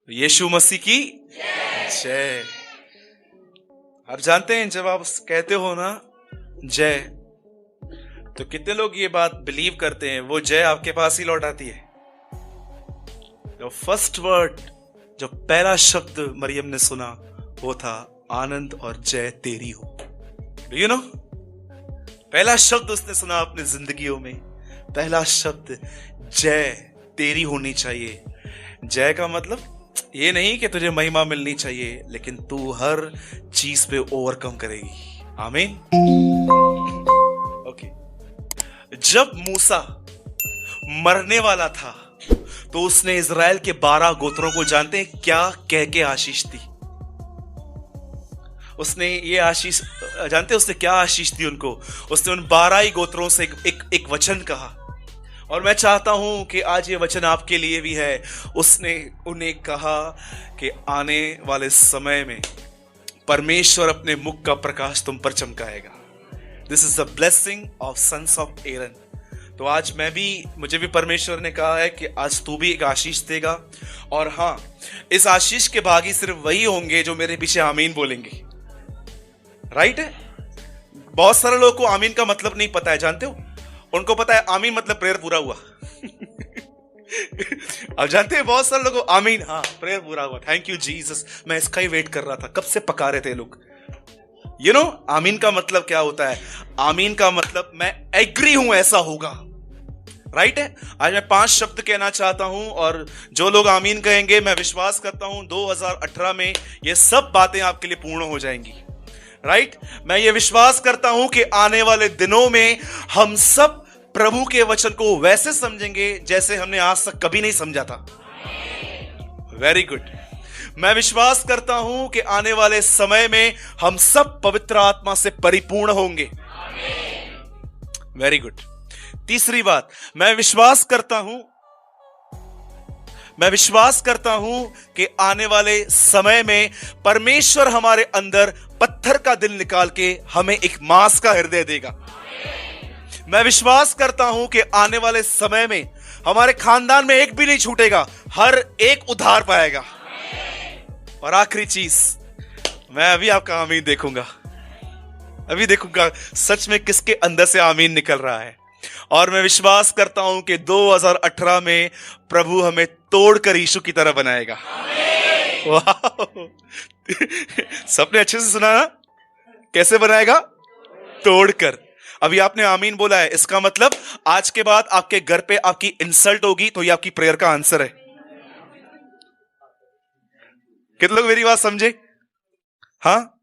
यीशु मसीह की जय। आप जानते हैं जब आप कहते हो ना जय, तो कितने लोग ये बात बिलीव करते हैं वो जय आपके पास ही लौट आती है। जो फर्स्ट वर्ड, जो पहला शब्द मरियम ने सुना वो था आनंद और जय तेरी हो। डू यू नो, पहला शब्द उसने सुना अपनी जिंदगियों में, पहला शब्द जय तेरी होनी चाहिए। जय का मतलब ये नहीं कि तुझे महिमा मिलनी चाहिए, लेकिन तू हर चीज पे ओवरकम करेगी। आमीन। ओके, जब मूसा मरने वाला था तो उसने इजराइल के 12 गोत्रों को जानते हैं क्या कह के आशीष दी? उसने ये आशीष जानते हैं उसने क्या आशीष दी उनको? उसने उन 12 ही गोत्रों से एक वचन कहा, और मैं चाहता हूं कि आज ये वचन आपके लिए भी है। उसने उन्हें कहा कि आने वाले समय में परमेश्वर अपने मुख का प्रकाश तुम पर चमकाएगा। This is the blessing of sons of Aaron. तो आज मुझे भी परमेश्वर ने कहा है कि आज तू भी एक आशीष देगा, और हां, इस आशीष के भागी सिर्फ वही होंगे जो मेरे पीछे आमीन बोलेंगे। राइट है? बहुत सारे लोगों को आमीन का मतलब नहीं पता है, जानते हो? उनको पता है आमीन मतलब प्रेयर पूरा हुआ। अब जानते हैं बहुत सारे लोगों को आमीन, हाँ प्रेयर पूरा हुआ, थैंक यू जीसस। मैं इसका ही वेट कर रहा था, कब से पका रहे थे लोग। यू नो आमीन का मतलब क्या होता है? आमीन का मतलब मैं एग्री हूं ऐसा होगा। राइट है? आज मैं 5 शब्द कहना चाहता हूं, और जो लोग आमीन कहेंगे मैं विश्वास करता हूं 2018 में ये सब बातें आपके लिए पूर्ण हो जाएंगी। राइट? मैं ये विश्वास करता हूं कि आने वाले दिनों में हम सब प्रभु के वचन को वैसे समझेंगे जैसे हमने आज तक कभी नहीं समझा था। Very good. मैं विश्वास करता हूं कि आने वाले समय में हम सब पवित्र आत्मा से परिपूर्ण होंगे। Very good. तीसरी बात, मैं विश्वास करता हूं कि आने वाले समय में परमेश्वर हमारे अंदर पत्थर का दिल निकाल के हमें एक मांस का हृदय देगा। मैं विश्वास करता हूं कि आने वाले समय में हमारे खानदान में एक भी नहीं छूटेगा, हर एक उद्धार पाएगा। और आखिरी चीज, मैं अभी आपका आमीन देखूंगा, अभी देखूंगा सच में किसके अंदर से आमीन निकल रहा है। और मैं विश्वास करता हूं कि 2018 में प्रभु हमें तोड़कर यीशु की तरह बनाएगा। सबने अच्छे से सुना ना? कैसे बनाएगा? तोड़कर। अभी आपने आमीन बोला है, इसका मतलब आज के बाद आपके घर पे आपकी इंसल्ट होगी तो ये आपकी प्रेयर का आंसर है। कितने लोग मेरी बात समझे? हाँ,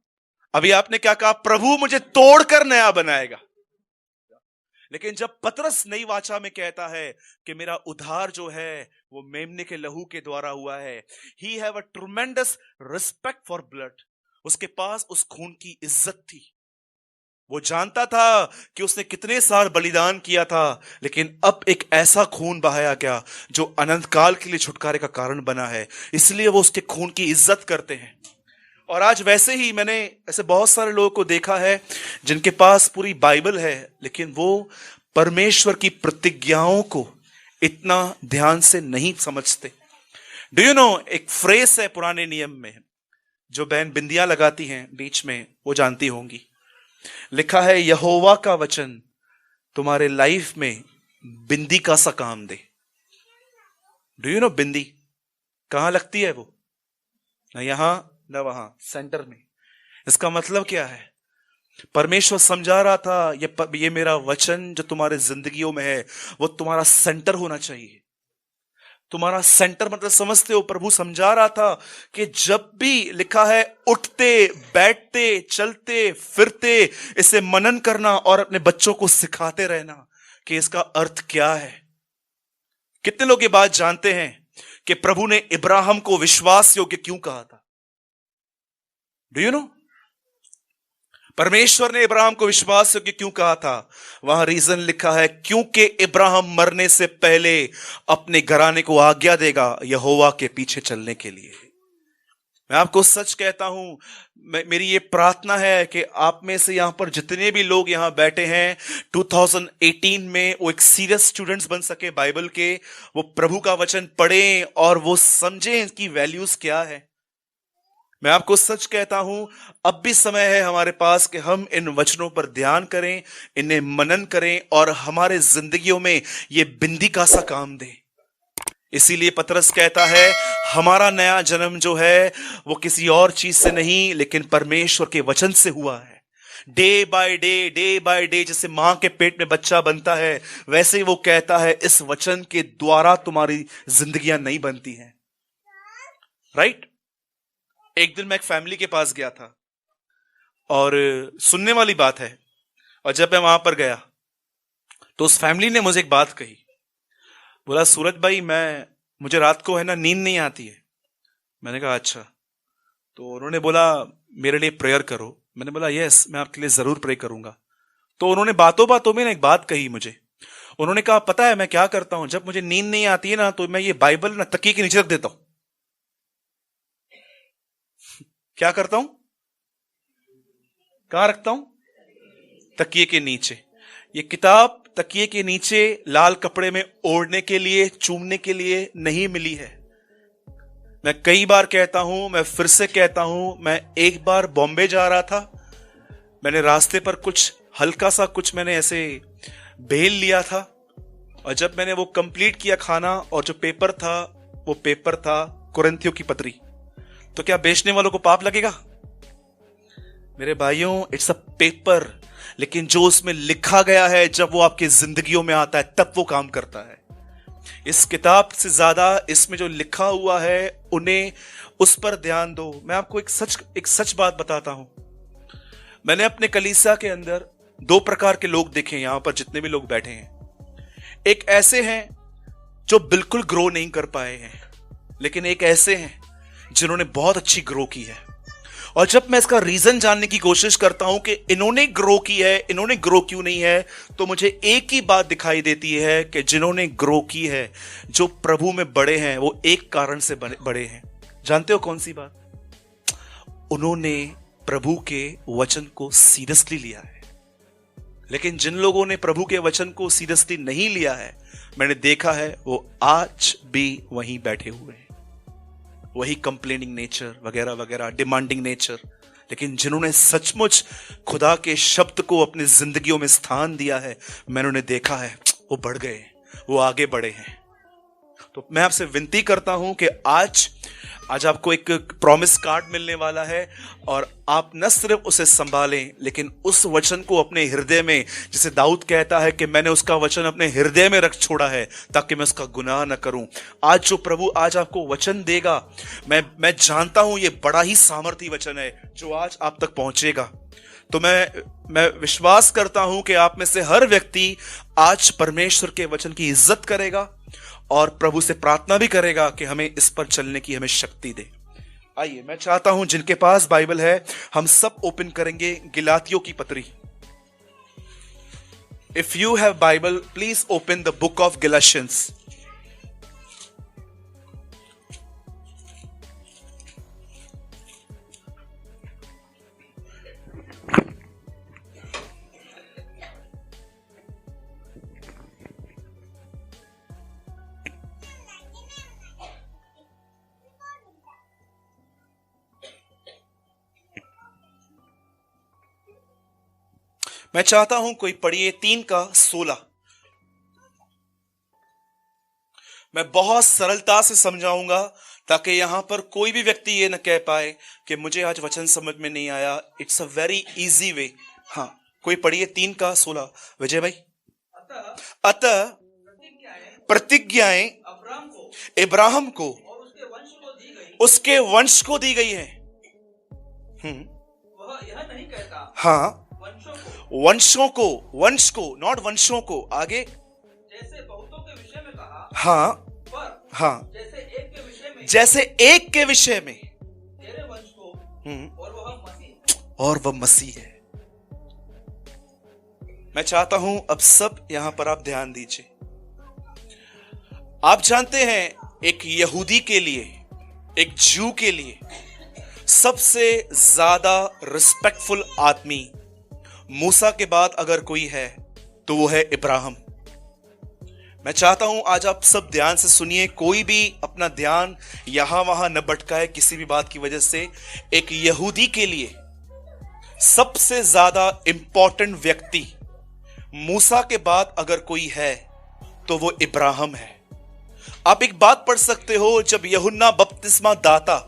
अभी आपने क्या कहा? प्रभु मुझे तोड़कर नया बनाएगा। लेकिन जब पतरस नई वाचा में कहता है कि मेरा उद्धार जो है वो मेमने के लहू के द्वारा हुआ है, he have a tremendous respect for blood. उसके पास उस खून की इज्जत थी। वो जानता था कि उसने कितने साल बलिदान किया था, लेकिन अब एक ऐसा खून बहाया गया जो अनंत काल के लिए छुटकारे का कारण बना है, इसलिए वो उसके खून की इज्जत करते हैं। और आज वैसे ही मैंने ऐसे बहुत सारे लोगों को देखा है जिनके पास पूरी बाइबल है, लेकिन वो परमेश्वर की प्रतिज्ञाओं को इतना ध्यान से नहीं समझते। डू यू नो, एक फ्रेज है पुराने नियम में, जो बहन बिंदियां लगाती हैं बीच में, वो जानती होंगी। लिखा है, यहोवा का वचन तुम्हारे लाइफ में बिंदी का सा काम दे। डू यू नो बिंदी कहां लगती है? वो ना यहां ना वहां, सेंटर में। इसका मतलब क्या है? परमेश्वर समझा रहा था ये मेरा वचन जो तुम्हारे जिंदगियों में है वो तुम्हारा सेंटर होना चाहिए। तुम्हारा सेंटर मतलब समझते हो? प्रभु समझा रहा था कि जब भी लिखा है उठते बैठते चलते फिरते इसे मनन करना और अपने बच्चों को सिखाते रहना कि इसका अर्थ क्या है। कितने लोग ये बात जानते हैं कि प्रभु ने इब्राहिम को विश्वास योग्य क्यों कहा था? डू यू नो, परमेश्वर ने इब्राहिम को विश्वास योग्य क्यों कहा था? वहां रीजन लिखा है, क्योंकि इब्राहिम मरने से पहले अपने घराने को आज्ञा देगा यहोवा के पीछे चलने के लिए। मैं आपको सच कहता हूं, मेरी ये प्रार्थना है कि आप में से यहां पर जितने भी लोग यहां बैठे हैं 2018 में वो एक सीरियस स्टूडेंट्स बन सके बाइबल के, वो प्रभु का वचन पढ़ें और वो समझें इसकी वैल्यूज क्या है। मैं आपको सच कहता हूं, अब भी समय है हमारे पास कि हम इन वचनों पर ध्यान करें, इन्हें मनन करें और हमारे जिंदगियों में ये बिंदी का सा काम दें। इसीलिए पतरस कहता है हमारा नया जन्म जो है वो किसी और चीज से नहीं लेकिन परमेश्वर के वचन से हुआ है। डे बाय डे जैसे मां के पेट में बच्चा बनता है, वैसे ही वो कहता है इस वचन के द्वारा तुम्हारी जिंदगियां नहीं बनती हैं। राइट? एक दिन मैं एक फैमिली के पास गया था और सुनने वाली बात है, और जब मैं वहां पर गया तो उस फैमिली ने मुझे एक बात कही। बोला सूरज भाई मुझे रात को है ना नींद नहीं आती है। मैंने कहा अच्छा। तो उन्होंने बोला मेरे लिए प्रेयर करो। मैंने बोला यस, मैं आपके लिए जरूर प्रे करूंगा। तो उन्होंने बातों बातों में एक बात कही मुझे। उन्होंने कहा पता है मैं क्या करता हूं, जब मुझे नींद नहीं आती है ना तो मैं ये बाइबल ना तकिए के नीचे रख देता हूं। क्या करता हूं? कहां रखता हूं? तकिए के नीचे। ये किताब तकिए के नीचे लाल कपड़े में ओढ़ने के लिए, चूमने के लिए नहीं मिली है। मैं कई बार कहता हूं, मैं फिर से कहता हूं, मैं एक बार बॉम्बे जा रहा था, मैंने रास्ते पर कुछ हल्का सा कुछ मैंने ऐसे बेल लिया था, और जब मैंने वो कंप्लीट किया खाना और जो पेपर था वो पेपर था कुरिन्थियों की पत्री, तो क्या बेचने वालों को पाप लगेगा? मेरे भाइयों, इट्स अ पेपर, लेकिन जो उसमें लिखा गया है जब वो आपकी जिंदगियों में आता है तब वो काम करता है। इस किताब से ज्यादा इसमें जो लिखा हुआ है उन्हें उस पर ध्यान दो। मैं आपको एक सच बात बताता हूं। मैंने अपने कलीसिया के अंदर दो प्रकार के लोग देखे, यहां पर जितने भी लोग बैठे हैं। एक ऐसे हैं जो बिल्कुल ग्रो नहीं कर पाए हैं, लेकिन एक ऐसे हैं जिन्होंने बहुत अच्छी ग्रो की है। और जब मैं इसका रीजन जानने की कोशिश करता हूं कि इन्होंने ग्रो की है, इन्होंने ग्रो क्यों नहीं है, तो मुझे एक ही बात दिखाई देती है कि जिन्होंने ग्रो की है, जो प्रभु में बड़े हैं, वो एक कारण से बड़े हैं। जानते हो कौन सी बात? उन्होंने प्रभु के वचन को सीरियसली लिया है। लेकिन जिन लोगों ने प्रभु के वचन को सीरियसली नहीं लिया है, मैंने देखा है वो आज भी वहीं बैठे हुए हैं, वही कंप्लेनिंग नेचर वगैरह वगैरह, डिमांडिंग नेचर। लेकिन जिन्होंने सचमुच खुदा के शब्द को अपनी जिंदगियों में स्थान दिया है, मैंने उन्हें देखा है, वो बढ़ गए, वो आगे बढ़े हैं। तो मैं आपसे विनती करता हूं कि आज आपको एक प्रॉमिस कार्ड मिलने वाला है, और आप न सिर्फ उसे संभालें लेकिन उस वचन को अपने हृदय में, जैसे दाऊद कहता है कि मैंने उसका वचन अपने हृदय में रख छोड़ा है ताकि मैं उसका गुनाह न करूं। आज जो प्रभु आज आपको वचन देगा, मैं जानता हूं ये बड़ा ही सामर्थी वचन है जो आज आप तक पहुंचेगा। तो मैं विश्वास करता हूं कि आप में से हर व्यक्ति आज परमेश्वर के वचन की इज्जत करेगा और प्रभु से प्रार्थना भी करेगा कि हमें इस पर चलने की हमें शक्ति दे। आइए, मैं चाहता हूं जिनके पास बाइबल है हम सब ओपन करेंगे गलातियों की पत्री। If you have Bible please open the book of Galatians. मैं चाहता हूं कोई पढ़िए 3:16। मैं बहुत सरलता से समझाऊंगा ताकि यहां पर कोई भी व्यक्ति ये न कह पाए कि मुझे आज वचन समझ में नहीं आया। It's a very easy way. हाँ, कोई पढ़िए 3:16। विजय भाई। अतः प्रतिज्ञाएं इब्राहिम को उसके वंश को दी गई है। वह यह नहीं कहता। हाँ, वंशों को नॉट वंशों को। आगे, जैसे बहुतों के विषय में कहा। हाँ, पर हाँ, जैसे एक के विषय में तेरे वंश को, और वह मसीह है। मैं चाहता हूं अब सब यहां पर आप ध्यान दीजिए। आप जानते हैं एक यहूदी के लिए, एक जू के लिए सबसे ज्यादा रिस्पेक्टफुल आदमी मूसा के बाद अगर कोई है तो वो है इब्राहिम। मैं चाहता हूं आज आप सब ध्यान से सुनिए, कोई भी अपना ध्यान यहां वहां न भटकाए किसी भी बात की वजह से। एक यहूदी के लिए सबसे ज्यादा इंपॉर्टेंट व्यक्ति मूसा के बाद अगर कोई है तो वो इब्राहिम है। आप एक बात पढ़ सकते हो, जब यूहन्ना बपतिस्मा दाता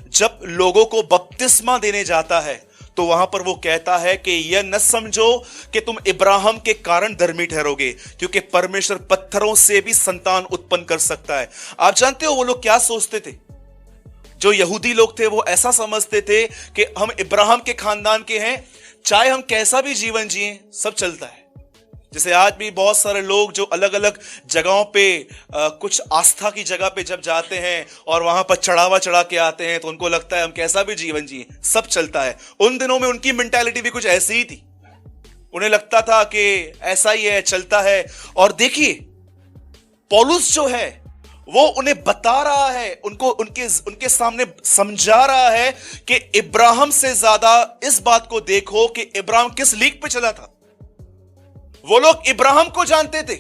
जब लोगों को बपतिस्मा देने जाता है तो वहां पर वो कहता है कि यह न समझो कि तुम इब्राहिम के कारण धर्मी ठहरोगे, क्योंकि परमेश्वर पत्थरों से भी संतान उत्पन्न कर सकता है। आप जानते हो वो लोग क्या सोचते थे? जो यहूदी लोग थे वो ऐसा समझते थे कि हम इब्राहिम के खानदान के हैं, चाहे हम कैसा भी जीवन जिए सब चलता है। जैसे आज भी बहुत सारे लोग जो अलग अलग जगहों पे कुछ आस्था की जगह पे जब जाते हैं और वहां पर चढ़ावा चढ़ा के आते हैं तो उनको लगता है हम कैसा भी जीवन जिए सब चलता है। उन दिनों में उनकी मेंटालिटी भी कुछ ऐसी ही थी, उन्हें लगता था कि ऐसा ही है, चलता है। और देखिए पौलुस जो है वो उन्हें बता रहा है, उनको उनके सामने समझा रहा है कि इब्राहिम से ज्यादा इस बात को देखो कि इब्राहिम किस लीग पे चला था। वो लोग इब्राहिम को जानते थे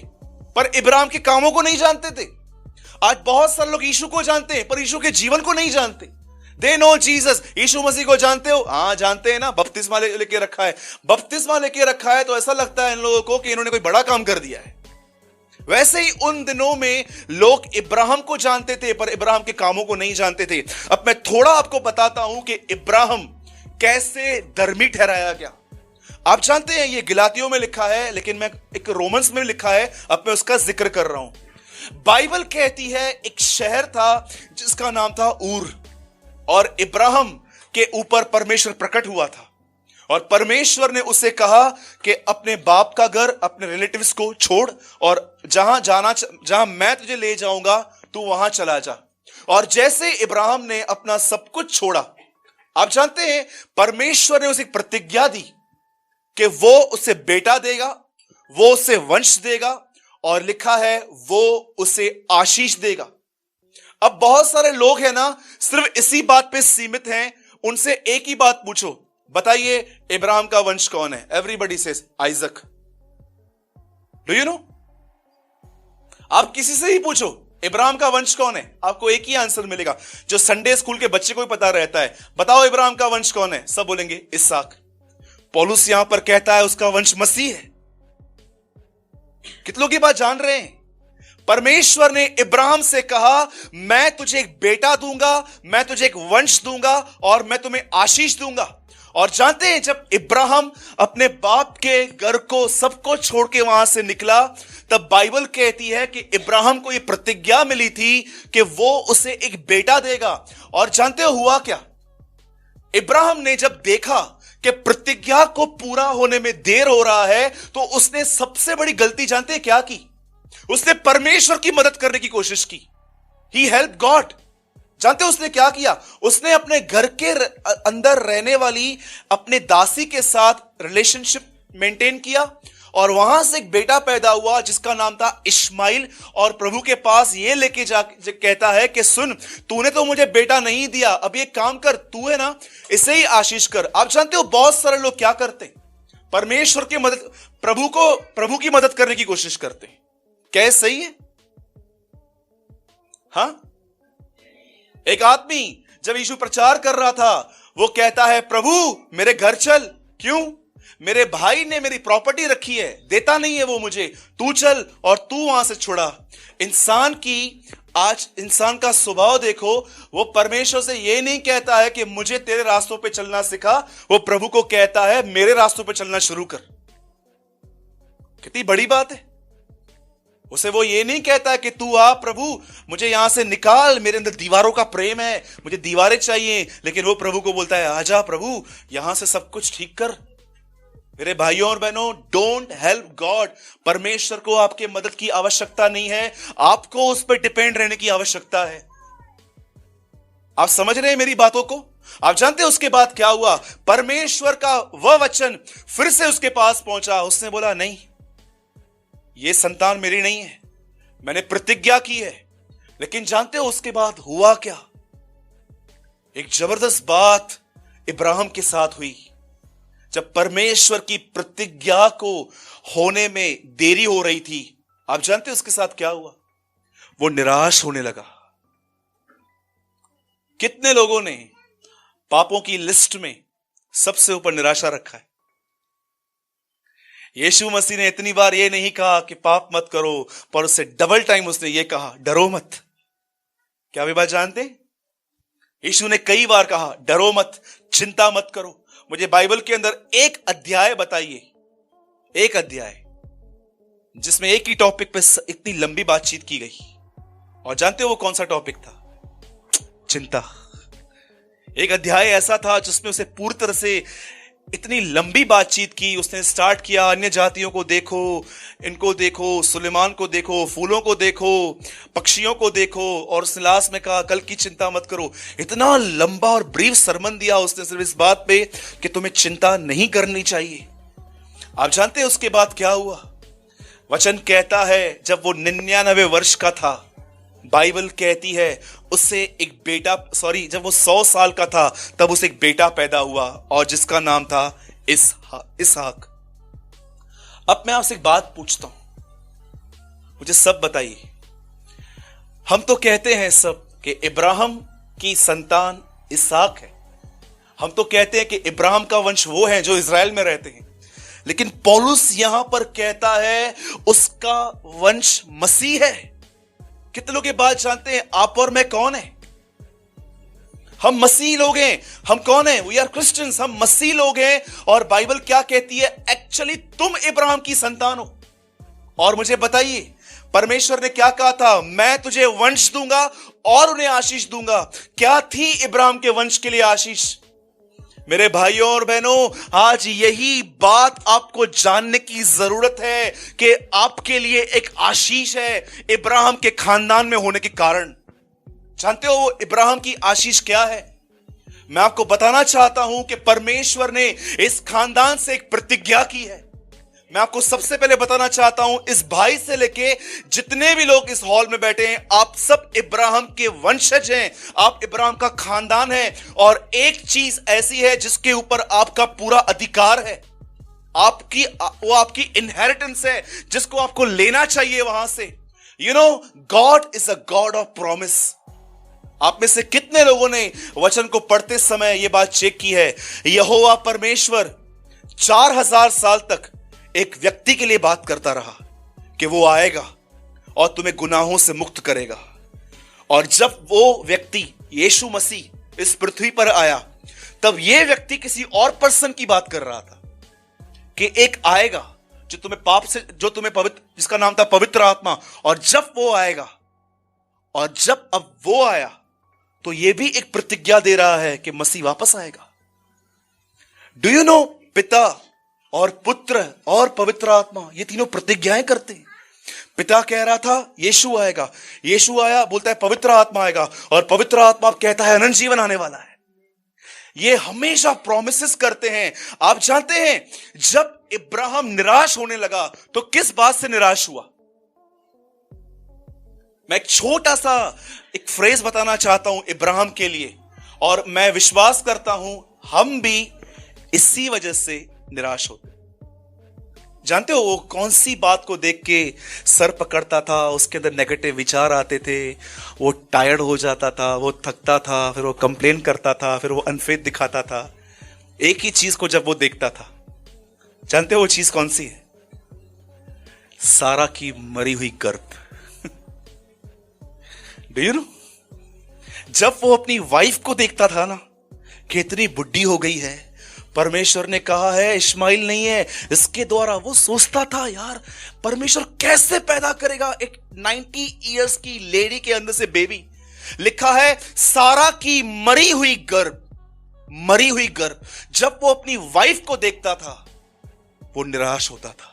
पर इब्राहिम के कामों को नहीं जानते थे। आज बहुत सारे लोग यीशु को जानते हैं पर यीशु के जीवन को नहीं जानते। They know Jesus. यीशु मसीह को जानते हो? हाँ जानते हैं ना, बपतिस्मा लेके रखा है। बपतिस्मा लेके रखा है तो ऐसा लगता है इन लोगों को कि इन्होंने कोई बड़ा काम कर दिया है। वैसे ही उन दिनों में लोग इब्राहिम को जानते थे पर इब्राहिम के कामों को नहीं जानते थे। अब मैं थोड़ा आपको बताता हूं कि इब्राहिम कैसे धर्मी ठहराया गया। आप जानते हैं ये गलातियों में लिखा है, लेकिन मैं एक रोमन्स में लिखा है, अब मैं उसका जिक्र कर रहा हूं। बाइबल कहती है एक शहर था जिसका नाम था ऊर, और इब्राहिम के ऊपर परमेश्वर प्रकट हुआ था और परमेश्वर ने उसे कहा कि अपने बाप का घर, अपने रिलेटिव्स को छोड़ और जहां मैं तुझे ले जाऊंगा तू वहां चला जा। और जैसे इब्राहिम ने अपना सब कुछ छोड़ा, आप जानते हैं परमेश्वर ने उसे एक प्रतिज्ञा दी कि वो उसे बेटा देगा, वो उसे वंश देगा, और लिखा है वो उसे आशीष देगा। अब बहुत सारे लोग हैं ना सिर्फ इसी बात पे सीमित हैं। उनसे एक ही बात पूछो, बताइए इब्राहिम का वंश कौन है? Everybody says Isaac. Do you know? आप किसी से ही पूछो इब्राहिम का वंश कौन है, आपको एक ही आंसर मिलेगा जो संडे स्कूल के बच्चे को भी पता रहता है। बताओ इब्राहिम का वंश कौन है? सब बोलेंगे इसहाक। पौलुस यहां पर कहता है उसका वंश मसीह है। कितनों की बात जान रहे हैं? परमेश्वर ने इब्राहिम से कहा मैं तुझे एक बेटा दूंगा, मैं तुझे एक वंश दूंगा और मैं तुम्हें आशीष दूंगा। और जानते हैं जब इब्राहिम अपने बाप के घर को सबको छोड़ के वहां से निकला, तब बाइबल कहती है कि इब्राहिम को यह प्रतिज्ञा मिली थी कि वो उसे एक बेटा देगा। और जानते हो हुआ क्या? इब्राहिम ने जब देखा कि प्रतिज्ञा को पूरा होने में देर हो रहा है तो उसने सबसे बड़ी गलती जानते हैं क्या की? उसने परमेश्वर की मदद करने की कोशिश की। ही हेल्प गॉड। जानते हैं उसने क्या किया? उसने अपने घर के अंदर रहने वाली अपने दासी के साथ रिलेशनशिप मेंटेन किया और वहां से एक बेटा पैदा हुआ जिसका नाम था इश्माइल। और प्रभु के पास ये लेके जा कहता है कि सुन, तूने तो मुझे बेटा नहीं दिया, अब ये काम कर, तू है ना इसे ही आशीष कर। आप जानते हो बहुत सारे लोग क्या करते? परमेश्वर की मदद, प्रभु की मदद करने की कोशिश करते हैं। क्या सही है? हां, एक आदमी जब यीशु प्रचार कर रहा था वो कहता है प्रभु मेरे घर चल। क्यों? मेरे भाई ने मेरी प्रॉपर्टी रखी है, देता नहीं है वो मुझे, तू चल और तू वहां से छुड़ा। आज इंसान का स्वभाव देखो, वो परमेश्वर से ये नहीं कहता है कि मुझे तेरे रास्तों पे चलना सिखा, वो प्रभु को कहता है मेरे रास्तों पे चलना शुरू कर। कितनी बड़ी बात है। उसे वो ये नहीं कहता है कि तू आ प्रभु मुझे यहां से निकाल, मेरे अंदर दीवारों का प्रेम है, मुझे दीवारें चाहिए, लेकिन वो प्रभु को बोलता है आजा प्रभु यहां से सब कुछ ठीक कर। मेरे भाइयों और बहनों, डोंट हेल्प गॉड। परमेश्वर को आपके मदद की आवश्यकता नहीं है, आपको उस पर डिपेंड रहने की आवश्यकता है। आप समझ रहे हैं मेरी बातों को? आप जानते हैं उसके बाद क्या हुआ? परमेश्वर का वह वचन फिर से उसके पास पहुंचा। उसने बोला नहीं, यह संतान मेरी नहीं है, मैंने प्रतिज्ञा की है। लेकिन जानते हो उसके बाद हुआ क्या? एक जबरदस्त बात इब्राहिम के साथ हुई। जब परमेश्वर की प्रतिज्ञा को होने में देरी हो रही थी, आप जानते हैं उसके साथ क्या हुआ? वो निराश होने लगा। कितने लोगों ने पापों की लिस्ट में सबसे ऊपर निराशा रखा है? यीशु मसीह ने इतनी बार ये नहीं कहा कि पाप मत करो, पर उससे डबल टाइम उसने ये कहा, डरो मत। क्या वे बात जानते? यीशु ने कई बार कहा, डरो मत, चिंता मत करो। मुझे बाइबल के अंदर एक अध्याय बताइए, एक अध्याय जिसमें एक ही टॉपिक पे इतनी लंबी बातचीत की गई। और जानते हो वो कौन सा टॉपिक था? चिंता। एक अध्याय ऐसा था जिसमें उसे पूरी तरह से इतनी लंबी बातचीत की। उसने स्टार्ट किया, अन्य जातियों को देखो, इनको देखो, सुलेमान को देखो, फूलों को देखो, पक्षियों को देखो, और उसने लास्ट में कहा कल की चिंता मत करो। इतना लंबा और ब्रीफ सरमन दिया उसने सिर्फ इस बात पे कि तुम्हें चिंता नहीं करनी चाहिए। आप जानते हैं उसके बाद क्या हुआ? वचन कहता है जब वो 99 वर्ष का था, बाइबल कहती है उससे एक बेटा, जब वो 100 साल का था तब उसे एक बेटा पैदा हुआ और जिसका नाम था इसहाक। अब मैं आपसे एक बात पूछता हूं, मुझे सब बताइए। हम तो कहते हैं सब कि इब्राहिम की संतान इसहाक है। हम तो कहते हैं कि इब्राहिम का वंश वो है जो इजराइल में रहते हैं, लेकिन पौलुस यहां पर कहता है उसका वंश मसीह है। कितने लोग ये बात जानते हैं? आप और मैं कौन है? हम मसीह लोग हैं। हम कौन है? We are Christians. हम मसीह लोग हैं। और बाइबल क्या कहती है? एक्चुअली तुम इब्राहिम की संतान हो। और मुझे बताइए, परमेश्वर ने क्या कहा था? मैं तुझे वंश दूंगा और उन्हें आशीष दूंगा। क्या थी इब्राहिम के वंश के लिए आशीष? मेरे भाइयों और बहनों, आज यही बात आपको जानने की जरूरत है कि आपके लिए एक आशीष है इब्राहिम के खानदान में होने के कारण। जानते हो इब्राहिम की आशीष क्या है? मैं आपको बताना चाहता हूं कि परमेश्वर ने इस खानदान से एक प्रतिज्ञा की है। मैं आपको सबसे पहले बताना चाहता हूं, इस भाई से लेके जितने भी लोग इस हॉल में बैठे हैं, आप सब इब्राहिम के वंशज हैं। आप इब्राहिम का खानदान है। और एक चीज ऐसी है जिसके ऊपर आपका पूरा अधिकार है, वो आपकी इनहेरिटेंस है जिसको आपको लेना चाहिए वहां से। You know, God is a God of promise. आप में से कितने लोगों ने वचन को पढ़ते समय यह बात चेक की है? यहोवा परमेश्वर 4000 साल तक एक व्यक्ति के लिए बात करता रहा कि वो आएगा और तुम्हें गुनाहों से मुक्त करेगा। और जब वो व्यक्ति यीशु मसीह इस पृथ्वी पर आया, तब ये व्यक्ति किसी और पर्सन की बात कर रहा था कि एक आएगा जो तुम्हें पवित्र, जिसका नाम था पवित्र आत्मा। और जब वो आएगा, और जब अब वो आया, तो ये भी एक प्रतिज्ञा दे रहा है कि मसीह वापस आएगा। डू यू नो, पिता और पुत्र और पवित्र आत्मा, ये तीनों प्रतिज्ञाएं करते हैं। पिता कह रहा था यीशु आएगा, यीशु आया, बोलता है पवित्र आत्मा आएगा, और पवित्र आत्मा कहता है अनंत जीवन आने वाला है। ये हमेशा प्रॉमिसेस करते हैं। आप जानते हैं, जब इब्राहिम निराश होने लगा तो किस बात से निराश हुआ? मैं एक छोटा सा एक फ्रेज बताना चाहता हूं इब्राहिम के लिए, और मैं विश्वास करता हूं हम भी इसी वजह से निराश होते। जानते हो वो कौन सी बात को देख के सर पकड़ता था? उसके अंदर नेगेटिव विचार आते थे, वो टायर्ड हो जाता था, वो थकता था, फिर वो कंप्लेन करता था, फिर वो अनफेथ दिखाता था। एक ही चीज को जब वो देखता था, जानते हो वो चीज कौन सी है? सारा की मरी हुई गर्भ। डू यू नो, जब वो अपनी वाइफ को देखता था ना कि इतनी बुढ़ी हो गई है, परमेश्वर ने कहा है इश्माइल नहीं है, इसके द्वारा, वो सोचता था यार परमेश्वर कैसे पैदा करेगा एक 90 इयर्स की लेडी के अंदर से बेबी। लिखा है सारा की मरी हुई गर्भ, मरी हुई गर्भ। जब वो अपनी वाइफ को देखता था वो निराश होता था।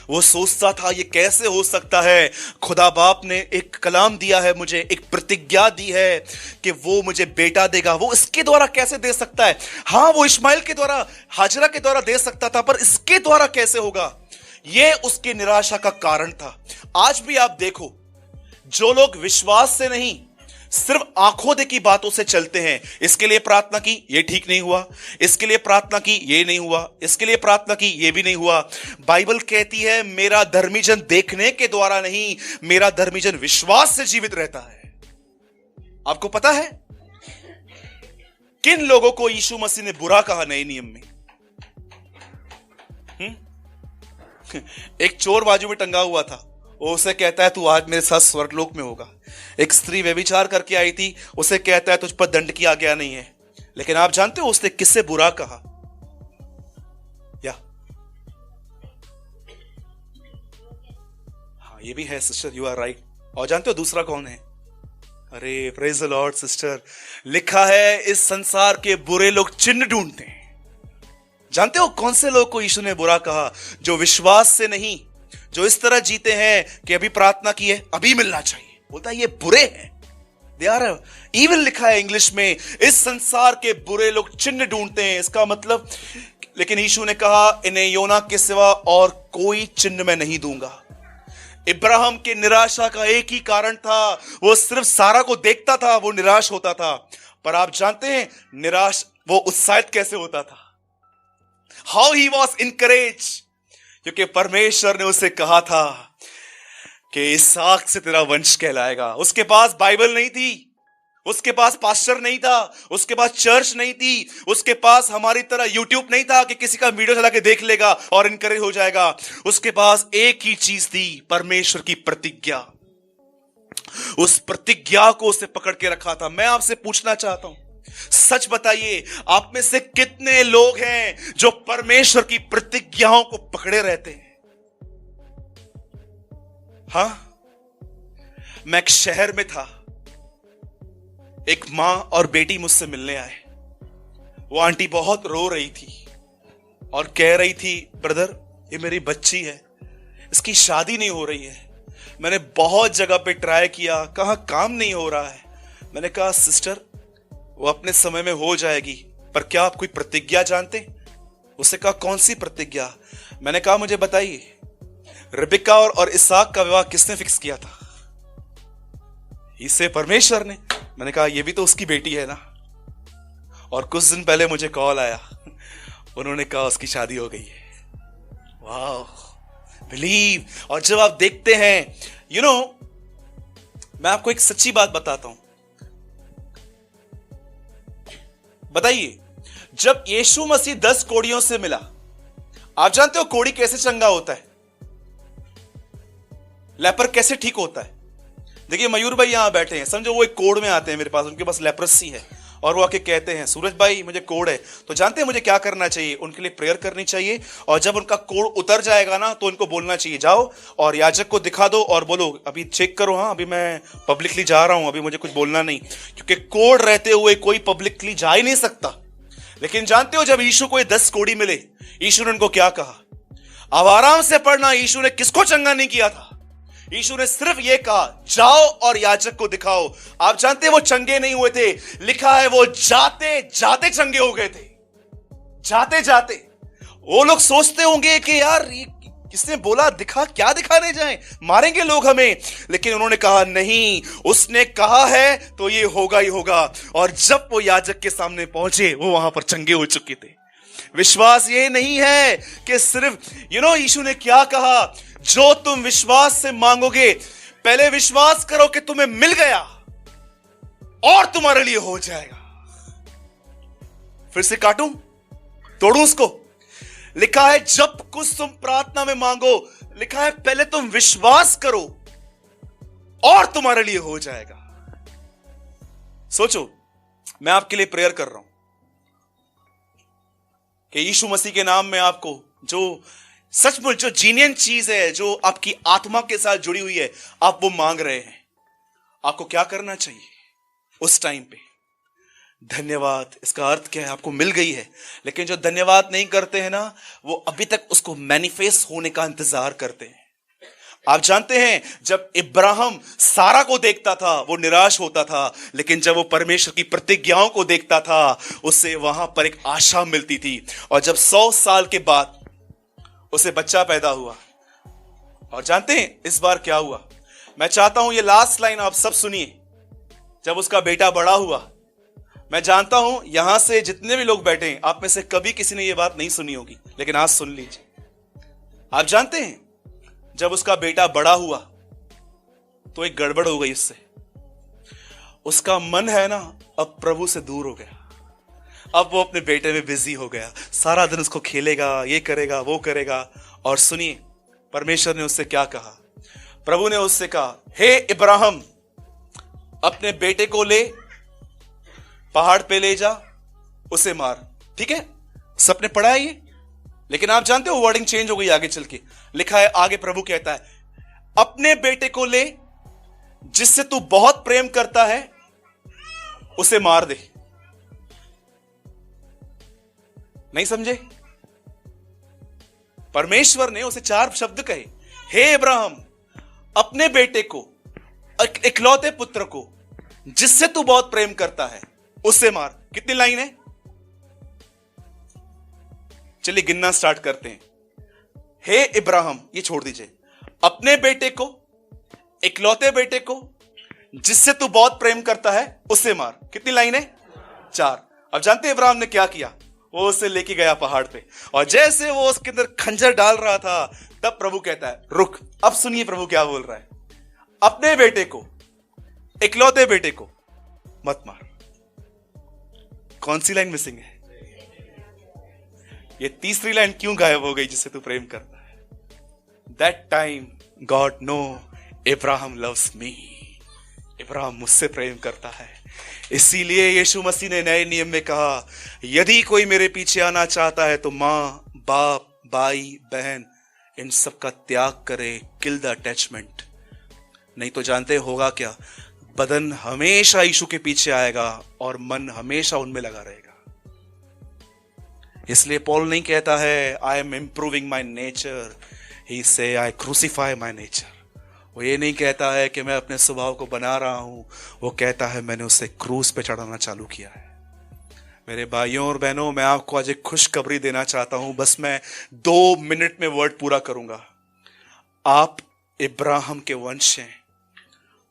वो सोचता था ये कैसे हो सकता है? खुदा बाप ने एक कलाम दिया है मुझे, एक प्रतिज्ञा दी है कि वो मुझे बेटा देगा, वो इसके द्वारा कैसे दे सकता है? हाँ, वो इश्माइल के द्वारा, हाजरा के द्वारा दे सकता था, पर इसके द्वारा कैसे होगा? ये उसकी निराशा का कारण था। आज भी आप देखो, जो लोग विश्वास से नहीं सिर्फ आंखों देखी बातों से चलते हैं। इसके लिए प्रार्थना की, ये ठीक नहीं हुआ, इसके लिए प्रार्थना की, ये नहीं हुआ, इसके लिए प्रार्थना की, ये भी नहीं हुआ। बाइबल कहती है मेरा धर्मीजन देखने के द्वारा नहीं, मेरा धर्मीजन विश्वास से जीवित रहता है। आपको पता है किन लोगों को यीशु मसीह ने बुरा कहा नए नियम में? एक चोर बाजू में टंगा हुआ था, वो उसे कहता है तू आज मेरे साथ स्वर्गलोक में होगा। एक स्त्री व्यभिचार करके आई थी, उसे कहता है तुझ पर दंड की आज्ञा नहीं है। लेकिन आप जानते हो उसने किससे बुरा कहा? या हाँ, ये भी है सिस्टर, यू आर राइट। और जानते हो दूसरा कौन है? अरे प्रेज द लॉर्ड सिस्टर, लिखा है इस संसार के बुरे लोग चिन्ह ढूंढते हैं। जानते हो कौन से लोग को यीशु ने बुरा कहा? जो विश्वास से नहीं, जो इस तरह जीते हैं कि अभी प्रार्थना की है, अभी मिलना चाहिए, बोलता है ये बुरे हैं, दे आर इविल। लिखा है इंग्लिश में इस संसार के बुरे लोग चिन्ह ढूंढते हैं। इसका मतलब, लेकिन यीशु ने कहा इन्हें योना के सिवा और कोई चिन्ह मैं नहीं दूंगा। इब्राहिम के निराशा का एक ही कारण था, वो सिर्फ सारा को देखता था, वो निराश होता था। पर आप जानते हैं निराश वो उत्साहित कैसे होता था? हाउ ही वॉज इनकरेज, क्योंकि परमेश्वर ने उसे कहा था कि इसहाक से तेरा वंश कहलाएगा। उसके पास बाइबल नहीं थी, उसके पास पास्टर नहीं था, उसके पास चर्च नहीं थी, उसके पास हमारी तरह यूट्यूब नहीं था कि किसी का वीडियो चला के देख लेगा और इनकरेज हो जाएगा। उसके पास एक ही चीज थी, परमेश्वर की प्रतिज्ञा। उस प्रतिज्ञा को उसे पकड़ के रखा था। मैं आपसे पूछना चाहता हूं, सच बताइए आप में से कितने लोग हैं जो परमेश्वर की प्रतिज्ञाओं को पकड़े रहते हैं? हां, मैं एक शहर में था, एक मां और बेटी मुझसे मिलने आए। वो आंटी बहुत रो रही थी और कह रही थी ब्रदर ये मेरी बच्ची है, इसकी शादी नहीं हो रही है। मैंने बहुत जगह पे ट्राई किया, कहा काम नहीं हो रहा है। मैंने कहा सिस्टर वो अपने समय में हो जाएगी, पर क्या आप कोई प्रतिज्ञा जानते? उसने कहा कौन सी प्रतिज्ञा? मैंने कहा मुझे बताइए, रिबेका और इसहाक का विवाह किसने फिक्स किया था? इससे परमेश्वर ने। मैंने कहा ये भी तो उसकी बेटी है ना। और कुछ दिन पहले मुझे कॉल आया, उन्होंने कहा उसकी शादी हो गई है। वाह, बिलीव। और जब आप देखते हैं, यू नो, मैं आपको एक सच्ची बात बताता हूं। बताइए, जब यीशु मसीह 10 कोड़ियों से मिला, आप जानते हो कोड़ी कैसे चंगा होता है? लेपर कैसे ठीक होता है? देखिए मयूर भाई यहां बैठे हैं, समझो वो एक कोड़ में आते हैं मेरे पास, उनके पास लेप्रोसी है और वो आके कहते हैं सूरज भाई मुझे कोड़ है। तो जानते हैं मुझे क्या करना चाहिए? उनके लिए प्रेयर करनी चाहिए, और जब उनका कोड़ उतर जाएगा ना तो उनको बोलना चाहिए जाओ और याजक को दिखा दो और बोलो अभी चेक करो, हाँ अभी मैं पब्लिकली जा रहा हूं, अभी मुझे कुछ बोलना नहीं, क्योंकि कोड़ रहते हुए कोई पब्लिकली जा ही नहीं सकता। लेकिन जानते हो जब यीशु को ये 10 कोड़ी मिले, यीशु ने उनको क्या कहा? अब आराम से पढ़ना, यीशु ने किसको चंगा नहीं किया था? यीशु ने सिर्फ यह कहा जाओ और याजक को दिखाओ। आप जानते हैं वो चंगे नहीं हुए थे, लिखा है वो जाते जाते चंगे हो गए थे। जाते जाते। वो लोग सोचते होंगे कि यार किसने बोला दिखा, क्या दिखाने जाएं, मारेंगे लोग हमें। लेकिन उन्होंने कहा नहीं, उसने कहा है तो ये होगा ही होगा। और जब वो याजक के सामने पहुंचे वो वहां पर चंगे हो चुके थे। विश्वास ये नहीं है कि सिर्फ यीशु ने क्या कहा, जो तुम विश्वास से मांगोगे, पहले विश्वास करो कि तुम्हें मिल गया और तुम्हारे लिए हो जाएगा। फिर से काटूं, तोड़ूं उसको? लिखा है जब कुछ तुम प्रार्थना में मांगो, लिखा है पहले तुम विश्वास करो और तुम्हारे लिए हो जाएगा। सोचो, मैं आपके लिए प्रेयर कर रहा हूं कि यीशु मसीह के नाम में आपको जो सचमुच जो जीनियन चीज है, जो आपकी आत्मा के साथ जुड़ी हुई है, आप वो मांग रहे हैं। आपको क्या करना चाहिए उस टाइम पे? धन्यवाद। इसका अर्थ क्या है? आपको मिल गई है। लेकिन जो धन्यवाद नहीं करते हैं ना, वो अभी तक उसको मैनिफेस्ट होने का इंतजार करते हैं। आप जानते हैं जब इब्राहिम सारा को देखता था वो निराश होता था, लेकिन जब वो परमेश्वर की प्रतिज्ञाओं को देखता था उसे वहां पर एक आशा मिलती थी। और जब 100 साल के बाद उसे बच्चा पैदा हुआ, और जानते हैं इस बार क्या हुआ? मैं चाहता हूं ये लास्ट लाइन आप सब सुनिए। जब उसका बेटा बड़ा हुआ। मैं जानता हूं यहां से जितने भी लोग बैठे हैं, आप में से कभी किसी ने यह बात नहीं सुनी होगी, लेकिन आज सुन लीजिए। आप जानते हैं जब उसका बेटा बड़ा हुआ तो एक गड़बड़ हो गई उससे। उसका मन है ना, अब प्रभु से दूर हो गया। अब वो अपने बेटे में बिजी हो गया, सारा दिन उसको खेलेगा, ये करेगा, वो करेगा। और सुनिए परमेश्वर ने उससे क्या कहा। प्रभु ने उससे कहा, हे इब्राहिम, अपने बेटे को ले, पहाड़ पे ले जा, उसे मार। ठीक है, सबने पढ़ा है ये, लेकिन आप जानते हो वर्डिंग चेंज हो गई आगे चल के। लिखा है आगे, प्रभु कहता है, अपने बेटे को ले जिससे तू बहुत प्रेम करता है, उसे मार दे। नहीं समझे? परमेश्वर ने उसे 4 शब्द कहे, हे इब्राहिम, अपने बेटे को, इकलौते पुत्र को जिससे तू बहुत प्रेम करता है, उसे मार। कितनी लाइन है? चलिए गिनना स्टार्ट करते हैं। हे इब्राहिम, ये छोड़ दीजिए, अपने बेटे को, इकलौते बेटे को जिससे तू बहुत प्रेम करता है, उसे मार। कितनी लाइन है? 4। अब जानते हैं इब्राहिम ने क्या किया? वो उसे लेके गया पहाड़ पे, और जैसे वो उसके अंदर खंजर डाल रहा था, तब प्रभु कहता है, रुक। अब सुनिए प्रभु क्या बोल रहा है, अपने बेटे को, इकलौते बेटे को मत मार। कौन सी लाइन मिसिंग है? ये तीसरी लाइन क्यों गायब हो गई, जिससे तू प्रेम करता है? That time God no Ibrahim loves me. Ibrahim मुझसे प्रेम करता है। इसीलिए यीशु मसीह ने नए नियम में कहा, यदि कोई मेरे पीछे आना चाहता है तो मां, बाप, भाई, बहन, इन सब का त्याग करे। Kill the attachment. नहीं तो जानते होगा क्या, बदन हमेशा यीशु के पीछे आएगा और मन हमेशा उनमें लगा रहेगा। इसलिए पॉल नहीं कहता है I am improving my nature, he say I crucify my nature. वो ये नहीं कहता है कि मैं अपने स्वभाव को बना रहा हूं, वो कहता है मैंने उसे क्रूस पे चढ़ाना चालू किया है। मेरे भाइयों और बहनों, मैं आपको आज एक खुशखबरी देना चाहता हूं। बस मैं 2 मिनट में वर्ड पूरा करूंगा। आप इब्राहिम के वंश हैं,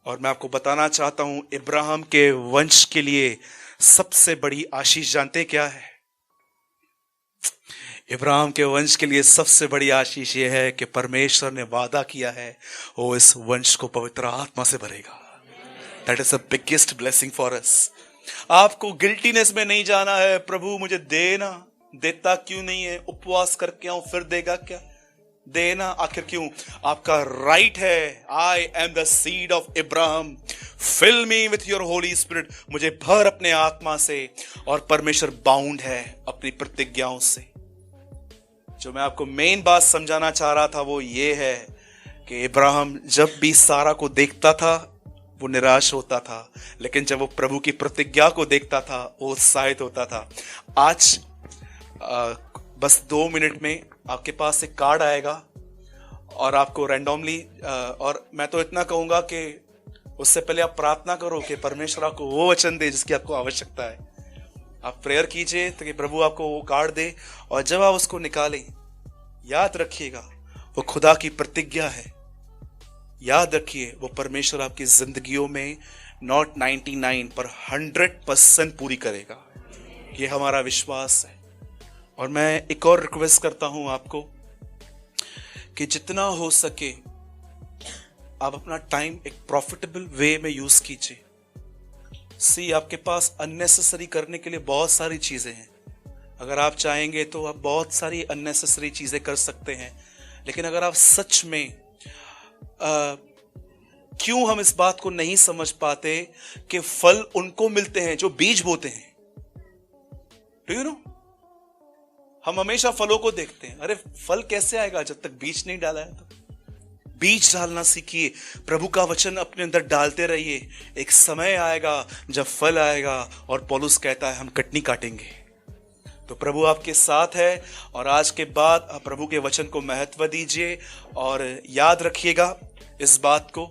और मैं आपको बताना चाहता हूं इब्राहिम के वंश के लिए सबसे बड़ी आशीष जानते क्या है? इब्राहिम के वंश के लिए सबसे बड़ी आशीष यह है कि परमेश्वर ने वादा किया है वो इस वंश को पवित्र आत्मा से भरेगा। That is the biggest blessing for us. आपको गिल्टीनेस में नहीं जाना है, प्रभु मुझे देना, देता क्यों नहीं है, उपवास करके आऊं फिर देगा क्या? देना आखिर क्यों? आपका राइट है। I am the seed of Ibrahim, fill me with your holy spirit. मुझे भर अपने आत्मा से। और परमेश्वर बाउंड है अपनी प्रतिज्ञाओं से। जो मैं आपको मेन बात समझाना चाह रहा था वो ये है कि इब्राहिम जब भी सारा को देखता था वो निराश होता था, लेकिन जब वो प्रभु की प्रतिज्ञा को देखता था वो उत्साहित होता था। आज बस 2 मिनट में आपके पास एक कार्ड आएगा और आपको रैंडमली, और मैं तो इतना कहूंगा कि उससे पहले आप प्रार्थना करो कि परमेश्वर आपको वो वचन दे जिसकी आपको आवश्यकता है। आप प्रेयर कीजिए ताकि प्रभु आपको वो कार्ड दे, और जब आप उसको निकालें याद रखिएगा वो खुदा की प्रतिज्ञा है। याद रखिए वो परमेश्वर आपकी जिंदगियों में नॉट 99 पर 100% पूरी करेगा। ये हमारा विश्वास है। और मैं एक और रिक्वेस्ट करता हूं आपको कि जितना हो सके आप अपना टाइम एक प्रॉफिटेबल वे में यूज कीजिए। आपके पास अननेसेसरी करने के लिए बहुत सारी चीजें हैं। अगर आप चाहेंगे तो आप बहुत सारी अननेसेसरी चीजें कर सकते हैं, लेकिन अगर आप सच में क्यों हम इस बात को नहीं समझ पाते कि फल उनको मिलते हैं जो बीज बोते हैं। डू यू नो, हम हमेशा फलों को देखते हैं। अरे फल कैसे आएगा जब तक बीज नहीं डाला है? तो बीज डालना सीखिए, प्रभु का वचन अपने अंदर डालते रहिए। एक समय आएगा जब फल आएगा, और पौलुस कहता है हम कटनी काटेंगे। तो प्रभु आपके साथ है, और आज के बाद आप प्रभु के वचन को महत्व दीजिए और याद रखिएगा इस बात को।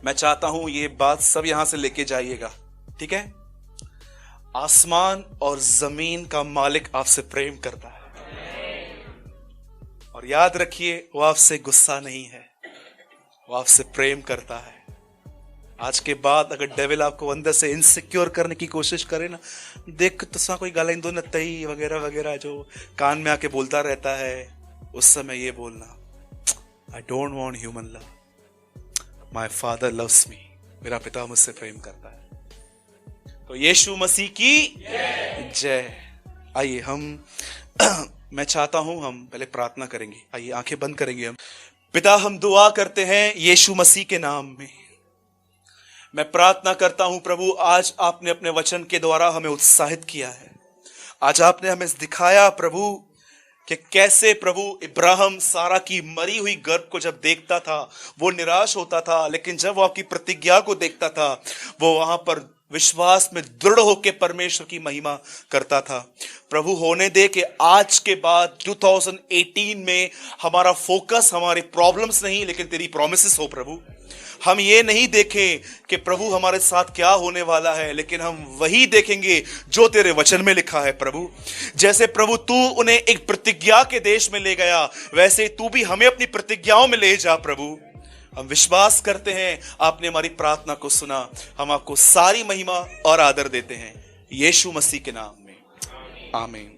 मैं चाहता हूं ये बात सब यहां से लेके जाइएगा, ठीक है? आसमान और जमीन का मालिक आपसे प्रेम करता है, और याद रखिए वो आपसे गुस्सा नहीं है, वो आपसे प्रेम करता है। आज के बाद अगर डेविल आपको अंदर से इनसिक्योर करने की कोशिश करे ना, देख तुसा कोई गालिंदो न तई वगैरह वगैरह जो कान में आके बोलता रहता है, उस समय ये बोलना, I don't want human love, my father loves me, मेरा पिता मुझसे प्रेम करता है। तो यीशु मसीह की जय। आइए हम मैं चाहता हूं हम पहले प्रार्थना करेंगे। आइए आंखें बंद करेंगे हम। पिता, हम दुआ करते हैं यीशु मसीह के नाम में। मैं प्रार्थना करता हूं प्रभु, आज आपने अपने वचन के द्वारा हमें उत्साहित किया है। आज आपने हमें दिखाया प्रभु कि कैसे प्रभु इब्राहिम सारा की मरी हुई गर्भ को जब देखता था वो निराश होता था, लेकिन जब वो आपकी प्रतिज्ञा को देखता था वो वहां पर विश्वास में दृढ़ होकर परमेश्वर की महिमा करता था। प्रभु होने दे कि आज के बाद 2018 में हमारा फोकस हमारे प्रॉब्लम्स नहीं लेकिन तेरी प्रॉमिसेस हो प्रभु। हम ये नहीं देखें कि प्रभु हमारे साथ क्या होने वाला है, लेकिन हम वही देखेंगे जो तेरे वचन में लिखा है प्रभु। जैसे प्रभु तू उन्हें एक प्रतिज्ञा के देश में ले गया, वैसे तू भी हमें अपनी प्रतिज्ञाओं में ले जा प्रभु। हम विश्वास करते हैं आपने हमारी प्रार्थना को सुना। हम आपको सारी महिमा और आदर देते हैं यीशु मसीह के नाम में, आमीन।